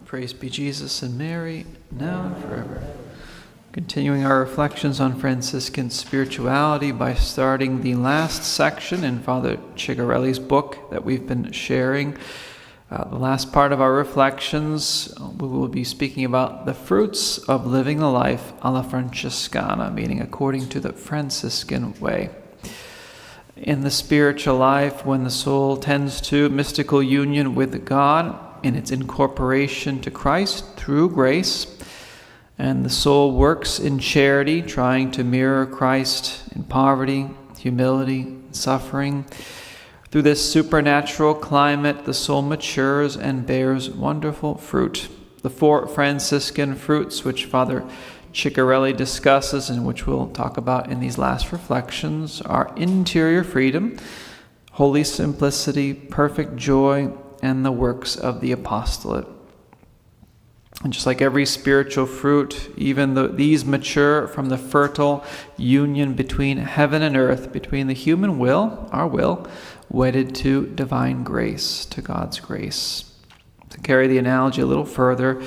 Praise be Jesus and Mary, now and forever. Continuing our reflections on Franciscan spirituality by starting the last section in Father Ciccarelli's book that we've been sharing. The last part of our reflections, we will be speaking about the fruits of living the life alla Franciscana, meaning according to the Franciscan way. In the spiritual life, when the soul tends to mystical union with God in its incorporation to Christ through grace, and the soul works in charity, trying to mirror Christ in poverty, humility, suffering. Through this supernatural climate, the soul matures and bears wonderful fruit. The 4 Franciscan fruits, which Father Ciccarelli discusses and which we'll talk about in these last reflections, are interior freedom, holy simplicity, perfect joy, and the works of the apostolate. And just like every spiritual fruit, even though these mature from the fertile union between heaven and earth, between the human will, our will, wedded to divine grace, to God's grace. To carry the analogy a little further,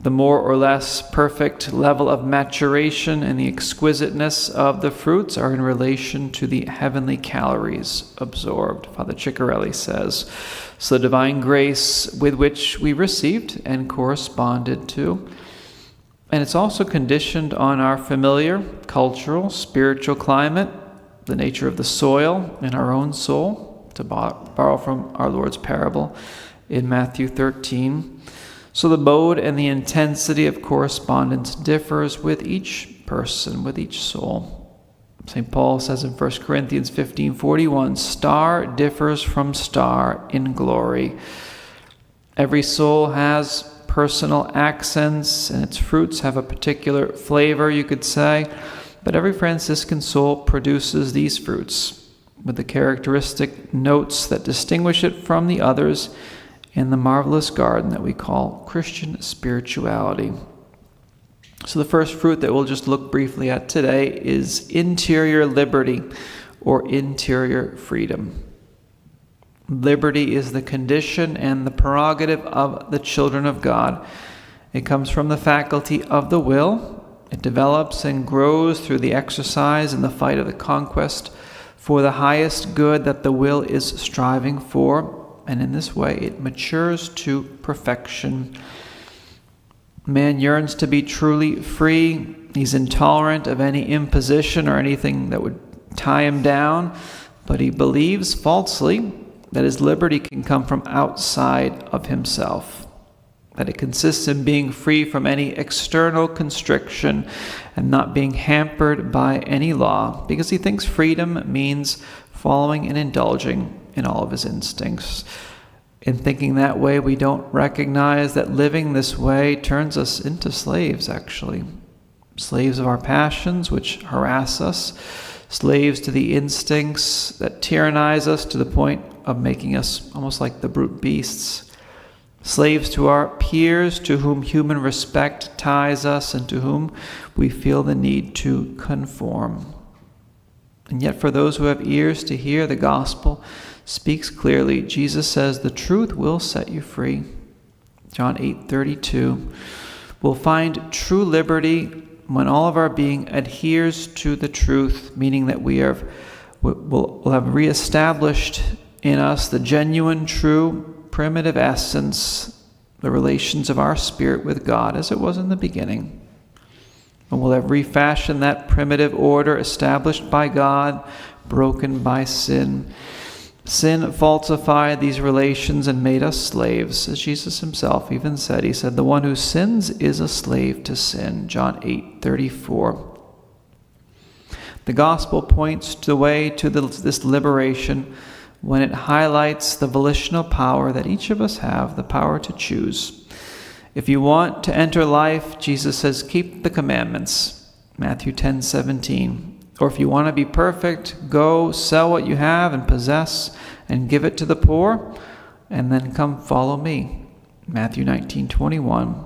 the more or less perfect level of maturation and the exquisiteness of the fruits are in relation to the heavenly calories absorbed, Father Ciccarelli says. So the divine grace with which we received and corresponded to. And it's also conditioned on our familiar, cultural, spiritual climate, the nature of the soil in our own soul, to borrow from our Lord's parable in Matthew 13. So the mode and the intensity of correspondence differs with each person, with each soul. St. Paul says in 1 Corinthians 15:41, star differs from star in glory. Every soul has personal accents, and its fruits have a particular flavor, you could say. But every Franciscan soul produces these fruits with the characteristic notes that distinguish it from the others in the marvelous garden that we call Christian spirituality. So the first fruit that we'll just look briefly at today is interior liberty or interior freedom. Liberty is the condition and the prerogative of the children of God. It comes from the faculty of the will. It develops and grows through the exercise and the fight of the conquest for the highest good that the will is striving for. And in this way, it matures to perfection. Man yearns to be truly free. He's intolerant of any imposition or anything that would tie him down. But he believes falsely that his liberty can come from outside of himself, that it consists in being free from any external constriction and not being hampered by any law, because he thinks freedom means following and indulging in all of his instincts. In thinking that way, we don't recognize that living this way turns us into slaves, actually. Slaves of our passions, which harass us. Slaves to the instincts that tyrannize us to the point of making us almost like the brute beasts. Slaves to our peers, to whom human respect ties us and to whom we feel the need to conform. And yet for those who have ears to hear, the gospel speaks clearly. Jesus says, the truth will set you free. John 8:32. We'll find true liberty when all of our being adheres to the truth, meaning that we'll have reestablished in us the genuine, true, primitive essence, the relations of our spirit with God as it was in the beginning. And we'll have refashioned that primitive order established by God, broken by sin. Sin falsified these relations and made us slaves, as Jesus himself even said. He said, the one who sins is a slave to sin, John 8:34. The gospel points the way to this liberation when it highlights the volitional power that each of us have, the power to choose. If you want to enter life, Jesus says, keep the commandments, Matthew 10:17. Or if you want to be perfect, go sell what you have and possess and give it to the poor, and then come follow me, Matthew 19:21.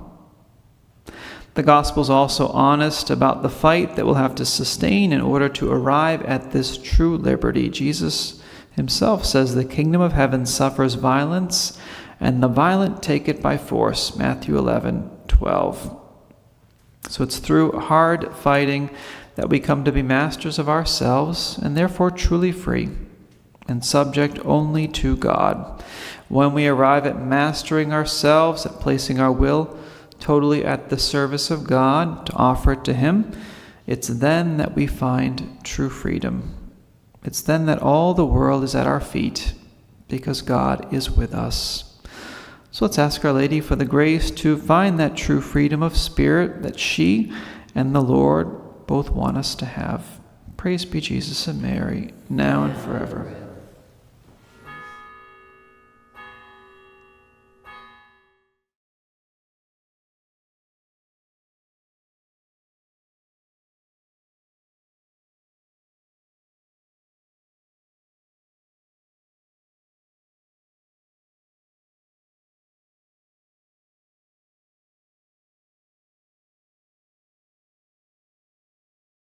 The gospel is also honest about the fight that we'll have to sustain in order to arrive at this true liberty. Jesus himself says the kingdom of heaven suffers violence, and the violent take it by force, Matthew 11:12. So it's through hard fighting that we come to be masters of ourselves and therefore truly free and subject only to God. When we arrive at mastering ourselves, at placing our will totally at the service of God to offer it to Him, it's then that we find true freedom. It's then that all the world is at our feet because God is with us. So let's ask Our Lady for the grace to find that true freedom of spirit that she and the Lord both want us to have. Praise be Jesus and Mary, now and forever.